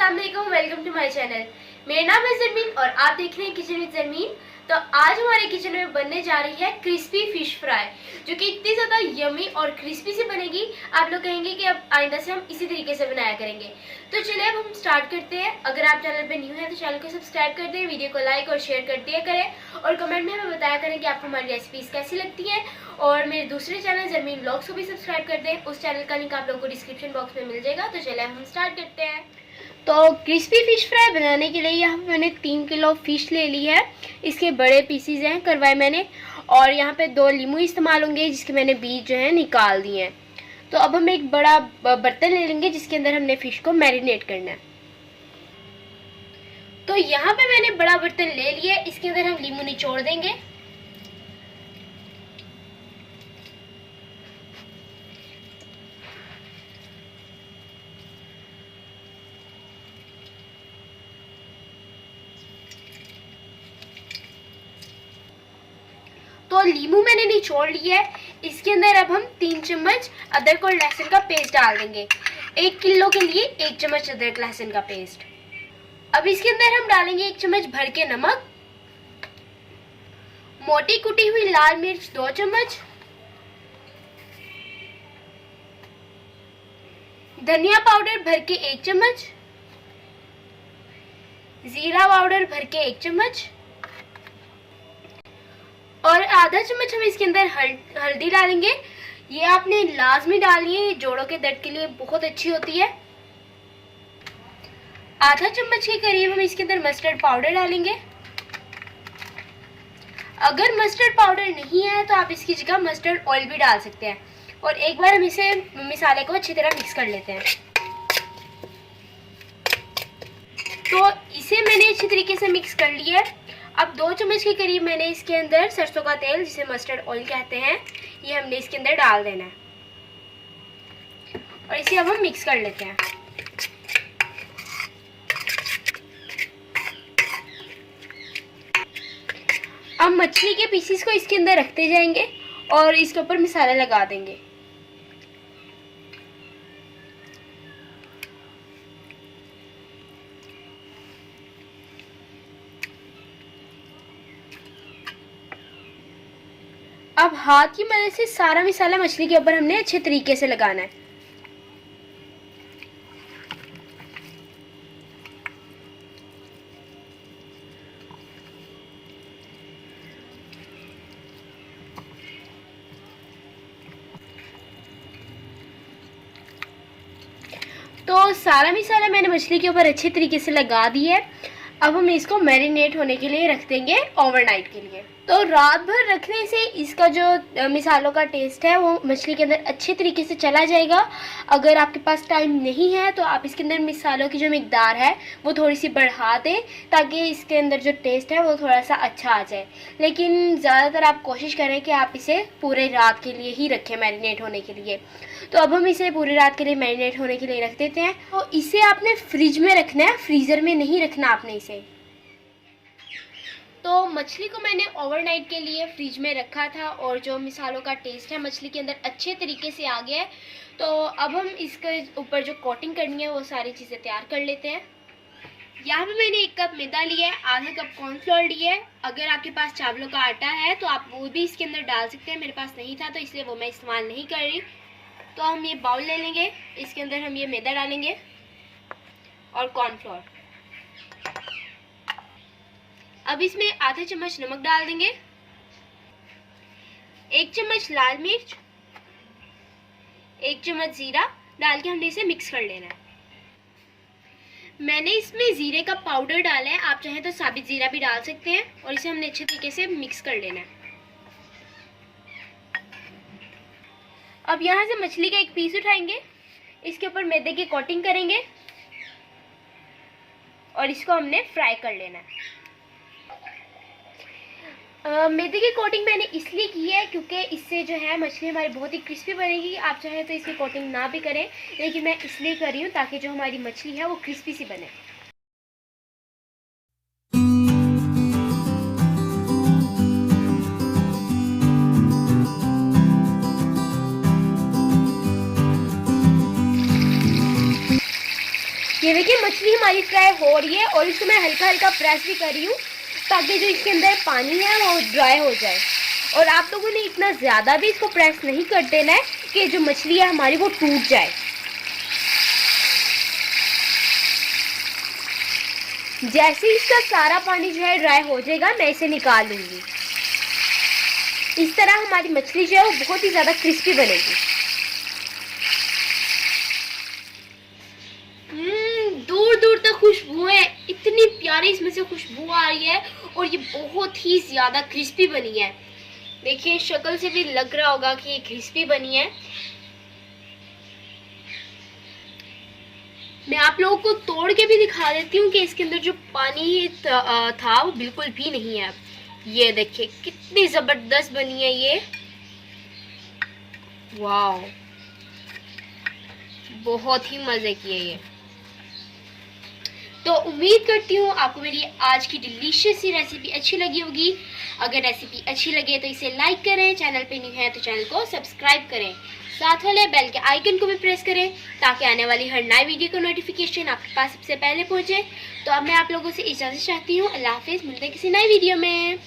अस्सलाम वालेकुम, welcome to my channel. मेरा नाम है जरमीन और आप देख रहे हैं किचन विद जरमीन। तो आज हमारे किचन में बनने जा रही है क्रिस्पी फिश फ्राई, जो कि इतनी ज़्यादा यमी और क्रिस्पी से बनेगी, आप लोग कहेंगे कि अब आइंदा से हम इसी तरीके से बनाया करेंगे। तो चलिए अब हम स्टार्ट करते हैं। अगर आप चैनल पे न्यू हैं तो चैनल को सब्सक्राइब कर दें, वीडियो को लाइक और शेयर कर दिया करें और कमेंट में हमें बताया करें कि आपको हमारी रेसिपीज़ कैसी लगती हैं। और मेरे दूसरे चैनल जरमीन ब्लॉग्स को भी सब्सक्राइब कर दें, उस चैनल का लिंक आप लोगों को डिस्क्रिप्शन बॉक्स में मिल जाएगा। तो चलिए हम स्टार्ट करते हैं। तो क्रिस्पी फिश फ्राई बनाने के लिए यहाँ पे मैंने 3 किलो फिश ले ली है। इसके बड़े पीसीज हैं करवाए मैंने, और यहाँ पे 2 लीमू इस्तेमाल होंगे जिसके मैंने बीज जो है निकाल दिए हैं। तो अब हम एक बड़ा बर्तन ले लेंगे जिसके अंदर हमने फिश को मैरिनेट करना है। तो यहाँ पे मैंने बड़ा बर्तन ले लिया है, इसके अंदर हम लीमू निचोड़ देंगे। तो लीमू मैंने निचोड़ लिया है, इसके अंदर अब हम 3 चम्मच अदरक और लहसुन का पेस्ट डाल देंगे। 1 किलो के लिए 1 चम्मच अदरक लहसुन का पेस्ट। अब इसके अंदर हम डालेंगे 1 चम्मच भर के नमक, मोटी कुटी हुई लाल मिर्च 2 चम्मच, धनिया पाउडर भर के 1 चम्मच, जीरा पाउडर भर के 1 चम्मच, और आधा चम्मच हम इसके अंदर हल्दी डालेंगे। ये आपने लाजमी डालनी है, ये जोड़ों के दर्द के लिए बहुत अच्छी होती है। आधा चम्मच के करीब हम इसके अंदर मस्टर्ड पाउडर डालेंगे। अगर मस्टर्ड पाउडर नहीं है तो आप इसकी जगह मस्टर्ड ऑयल भी डाल सकते हैं। और एक बार हम इसे मसाले को अच्छी तरह मिक्स कर लेते हैं। तो इसे मैंने अच्छी तरीके से मिक्स कर लिया है। अब 2 चम्मच के करीब मैंने इसके अंदर सरसों का तेल, जिसे मस्टर्ड ऑयल कहते हैं, ये हमने इसके अंदर डाल देना है और इसे अब हम मिक्स कर लेते हैं। अब मछली के पीसेस को इसके अंदर रखते जाएंगे और इसके ऊपर मसाला लगा देंगे। अब हाथ की मदद से सारा मसाला मछली के ऊपर हमने अच्छे तरीके से लगाना है। तो सारा मसाला मैंने मछली के ऊपर अच्छे तरीके से लगा दिया है। अब हम इसको मैरिनेट होने के लिए रख देंगे ओवरनाइट के लिए। तो रात भर रखने से इसका जो मसालों का टेस्ट है वो मछली के अंदर अच्छे तरीके से चला जाएगा। अगर आपके पास टाइम नहीं है तो आप इसके अंदर मसालों की जो मिकदार है वो थोड़ी सी बढ़ा दें, ताकि इसके अंदर जो टेस्ट है वो थोड़ा सा अच्छा आ जाए। लेकिन ज़्यादातर आप कोशिश करें कि आप इसे पूरे रात के लिए ही रखें मैरिनेट होने के लिए। तो अब हम इसे पूरी रात के लिए मैरिनेट होने के लिए रख देते हैं। तो इसे आपने फ्रिज में रखना है, फ्रीज़र में नहीं रखना आपने इसे। तो मछली को मैंने ओवरनाइट के लिए फ्रिज में रखा था और जो मसालों का टेस्ट है मछली के अंदर अच्छे तरीके से आ गया है। तो अब हम इसके ऊपर जो कोटिंग करनी है वो सारी चीज़ें तैयार कर लेते हैं। यहाँ पे मैंने 1 कप मैदा लिया है, आधा कप कॉर्नफ्लोर लिया है। अगर आपके पास चावलों का आटा है तो आप वो भी इसके अंदर डाल सकते हैं, मेरे पास नहीं था तो इसलिए वो मैं इस्तेमाल नहीं कर रही। तो हम ये बाउल ले लेंगे, इसके अंदर हम ये मैदा डालेंगे और कॉर्नफ्लोर। अब इसमें आधा चम्मच नमक डाल देंगे, 1 चम्मच लाल मिर्च, 1 चम्मच जीरा डाल के हमने इसे मिक्स कर लेना है। मैंने इसमें जीरे का पाउडर डाला है, आप चाहें तो साबित जीरा भी डाल सकते हैं। और इसे हमने अच्छे तरीके से मिक्स कर लेना है। अब यहाँ से मछली का एक पीस उठाएंगे, इसके ऊपर मैदे की कोटिंग करेंगे और इसको हमने फ्राई कर लेना है। मैदे की कोटिंग मैंने इसलिए की है क्योंकि इससे जो है मछली हमारी बहुत ही क्रिस्पी बनेगी। आप चाहें तो इसकी कोटिंग ना भी करें, लेकिन मैं इसलिए कर रही हूँ ताकि जो हमारी मछली है वो क्रिस्पी सी बने। ये देखिए मछली हमारी फ्राई हो रही है और इसको मैं हल्का हल्का प्रेस भी कर रही हूँ ताकि जो इसके अंदर पानी है वो ड्राई हो जाए। और आप लोगों ने इतना ज़्यादा भी इसको प्रेस नहीं कर देना है कि जो मछली है हमारी वो टूट जाए। जैसे ही इसका सारा पानी जो है ड्राई हो जाएगा मैं इसे निकाल लूँगी। इस तरह हमारी मछली जो है वो बहुत ही ज़्यादा क्रिस्पी बनेगी। दूर दूर तक खुशबू है, इतनी प्यारी इसमें से खुशबू आ रही है और ये बहुत ही ज़्यादा क्रिस्पी बनी है। देखिए शक्ल से भी लग रहा होगा कि ये क्रिस्पी बनी है। मैं आप लोगों को तोड़ के भी दिखा देती हूँ कि इसके अंदर जो पानी था वो बिल्कुल भी नहीं है। ये देखिए कितनी जबरदस्त बनी है ये, वाह बहुत ही मजे की है ये। तो उम्मीद करती हूँ आपको मेरी आज की डिलीशियस सी रेसिपी अच्छी लगी होगी। अगर रेसिपी अच्छी लगे तो इसे लाइक करें, चैनल पे न्यू है तो चैनल को सब्सक्राइब करें, साथ वाले बेल के आइकन को भी प्रेस करें ताकि आने वाली हर नई वीडियो का नोटिफिकेशन आपके पास सबसे पहले पहुंचे। तो अब मैं आप लोगों से इजाज़त चाहती हूँ। अल्लाह हाफिज़, मिलते हैं किसी नई वीडियो में।